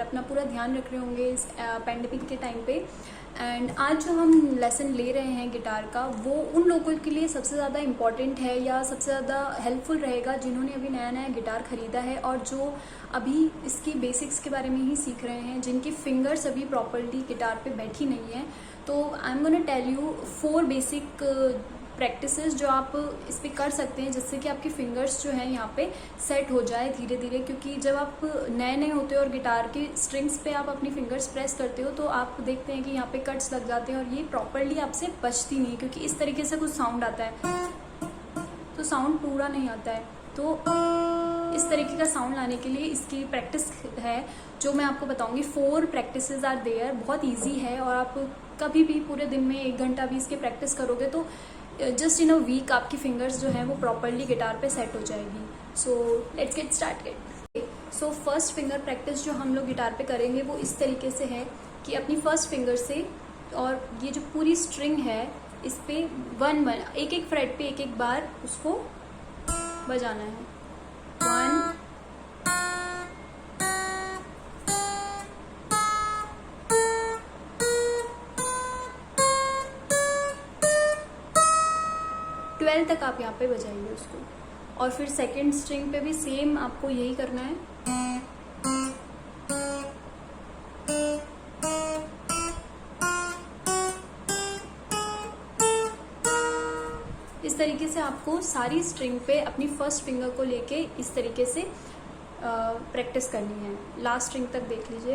अपना पूरा ध्यान रख रहे होंगे इस पैंडेमिक के टाइम पे। एंड आज जो हम लेसन ले रहे हैं गिटार का, वो उन लोगों के लिए सबसे ज़्यादा इम्पॉर्टेंट है या सबसे ज़्यादा हेल्पफुल रहेगा जिन्होंने अभी नया नया गिटार ख़रीदा है और जो अभी इसकी बेसिक्स के बारे में ही सीख रहे हैं, जिनकी फिंगर्स अभी प्रॉपर्ली गिटार पे बैठी नहीं है। तो I am gonna tell you 4 basic practices जो आप इस पर कर सकते हैं, जिससे कि आपकी फिंगर्स जो है यहाँ पे सेट हो जाए धीरे धीरे। क्योंकि जब आप नए नए होते हो और गिटार के स्ट्रिंग्स पे आप अपनी फिंगर्स प्रेस करते हो तो आप देखते हैं कि यहाँ पे कट्स लग जाते हैं और ये प्रॉपरली आपसे बचती नहीं, क्योंकि इस तरीके से कुछ साउंड आता है तो साउंड पूरा नहीं आता है। तो इस तरीके का साउंड लाने के लिए इसकी प्रैक्टिस है जो मैं आपको बताऊंगी। 4 प्रैक्टिसेस आर देयर, बहुत ईजी है और आप कभी भी पूरे दिन में 1 घंटा भी इसकी प्रैक्टिस करोगे तो जस्ट इन अ वीक आपकी फिंगर्स जो है वो प्रॉपरली गिटार पे सेट हो जाएगी। So let's get started. So first finger practice जो हम लोग गिटार पे करेंगे वो इस तरीके से है कि अपनी फर्स्ट फिंगर से और ये जो पूरी स्ट्रिंग है इस पे एक एक फ्रेट पे एक एक बार उसको बजाना है। 1 12 तक आप यहाँ पे बजाइए उसको। और फिर सेकंड स्ट्रिंग पे भी सेम आपको यही करना है। इस तरीके से आपको सारी स्ट्रिंग पे अपनी फर्स्ट फिंगर को लेके इस तरीके से प्रैक्टिस करनी है। लास्ट स्ट्रिंग तक देख लीजिए।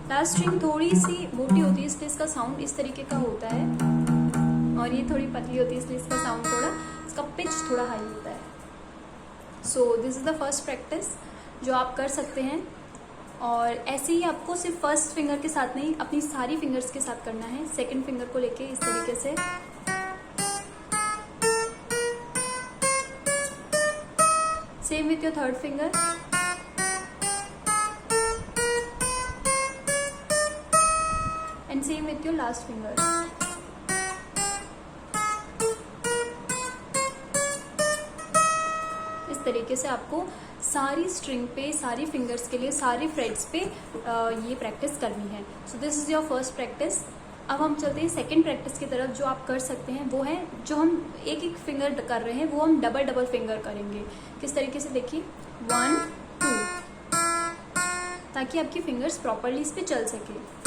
लास्ट स्ट्रिंग थोड़ी सी मोटी होती है इसलिए इसका साउंड इस तरीके का होता है और ये थोड़ी पतली होती है इसलिए इसका साउंड इसका पिच थोड़ा हाई होता है। So this is the first practice जो आप कर सकते हैं। और ऐसे ही आपको सिर्फ फर्स्ट फिंगर के साथ नहीं, अपनी सारी फिंगर्स के साथ करना है। सेकंड फिंगर को लेके इस तरीके से, same with your third finger. And same with your last finger. इस तरीके से आपको सारी स्ट्रिंग पे, सारी फिंगर्स के लिए, सारी फ्रेट्स पे ये प्रैक्टिस करनी है। So this is your first practice. अब हम चलते हैं सेकंड प्रैक्टिस की तरफ जो आप कर सकते हैं। वो है जो हम एक एक फिंगर कर रहे हैं वो हम डबल डबल फिंगर करेंगे। किस तरीके से देखिए, 1 2, ताकि आपकी फिंगर्स प्रॉपरली इस पे चल सके।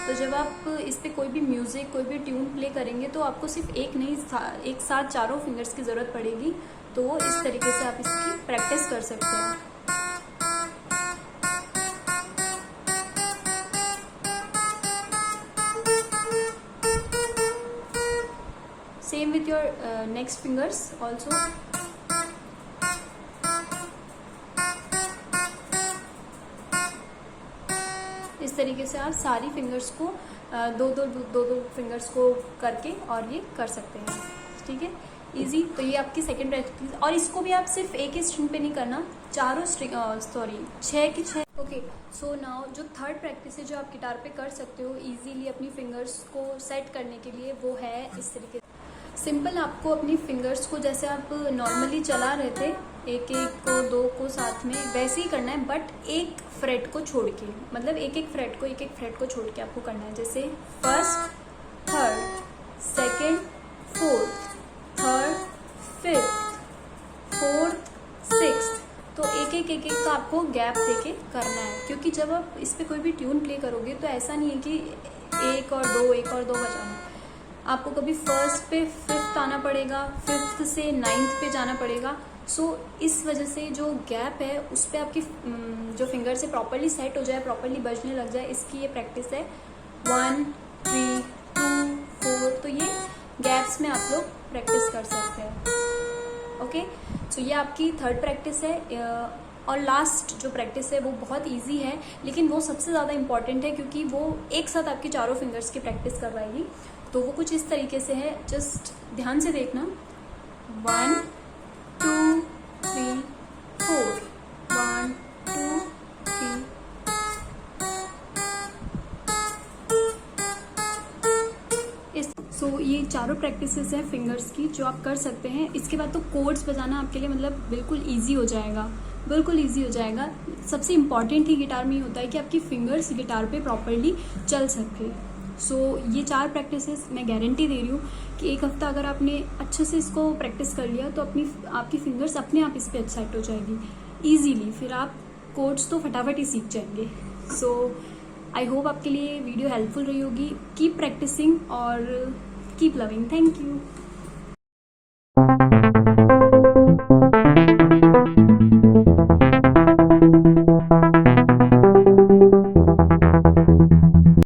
तो जब आप इस पे कोई भी म्यूजिक, कोई भी ट्यून प्ले करेंगे तो आपको सिर्फ एक नहीं, एक साथ चारों फिंगर्स की जरूरत पड़ेगी। तो इस तरीके से आप इसकी प्रैक्टिस कर सकते हैं। Same with your next fingers also. इस तरीके से आप सारी फिंगर्स को दो फिंगर्स को करके और ये कर सकते हैं। ठीक है, इजी। तो ये आपकी सेकंड प्रैक्टिस। और इसको भी आप सिर्फ एक ही स्ट्रिंग पे नहीं करना, चारों स्ट्रिंग 6 की 6। ओके, सो नाउ जो थर्ड प्रैक्टिस है जो आप गिटार पे कर सकते हो इजीली अपनी फिंगर्स को सेट करने के लिए, वो है इस तरीके से। सिंपल आपको अपनी फिंगर्स को जैसे आप नॉर्मली चला रहे थे, एक एक को, 2 को साथ में, वैसे ही करना है, बट एक फ्रेट को छोड़ के, मतलब एक एक फ्रेट को छोड़ के आपको करना है। जैसे first, third, second, fourth, third, fifth, fourth, sixth. तो एक एक का आपको गैप देके करना है। क्योंकि जब आप इस पे कोई भी ट्यून प्ले करोगे तो ऐसा नहीं है कि 1 और 2 बजाना। आपको कभी फर्स्ट पे फिफ्थ आना पड़ेगा, फिफ्थ से 9th पे जाना पड़ेगा। सो इस वजह से जो गैप है उस पर आपकी जो फिंगर से प्रॉपरली सेट हो जाए, प्रॉपरली बजने लग जाए, इसकी ये प्रैक्टिस है। 1 3 2 4। तो ये गैप्स में आप लोग प्रैक्टिस कर सकते हैं। ओके, सो ये आपकी थर्ड प्रैक्टिस है। और लास्ट जो प्रैक्टिस है वो बहुत इजी है, लेकिन वो सबसे ज़्यादा इम्पॉर्टेंट है क्योंकि वो एक साथ आपकी चारों फिंगर्स की प्रैक्टिस करवाएगी। तो वो कुछ इस तरीके से है, जस्ट ध्यान से देखना। 1 2 3 4, 1 2 3। सो ये चारों प्रैक्टिसेस हैं फिंगर्स की जो आप कर सकते हैं। इसके बाद तो कोड्स बजाना आपके लिए मतलब बिल्कुल ईजी हो जाएगा, बिल्कुल ईजी हो जाएगा। सबसे इम्पॉर्टेंट ही गिटार में ये होता है कि आपकी फिंगर्स गिटार पे प्रॉपरली चल सके। सो ये 4 प्रैक्टिसेस मैं गारंटी दे रही हूँ कि एक हफ्ता अगर आपने अच्छे से इसको प्रैक्टिस कर लिया तो आपकी फिंगर्स अपने आप इस पर सेट हो जाएगी ईजीली। फिर आप कोड्स तो फटाफट ही सीख जाएंगे। सो आई होप आपके लिए वीडियो हेल्पफुल रही होगी। कीप प्रैक्टिसिंग और कीप लविंग। Thank you.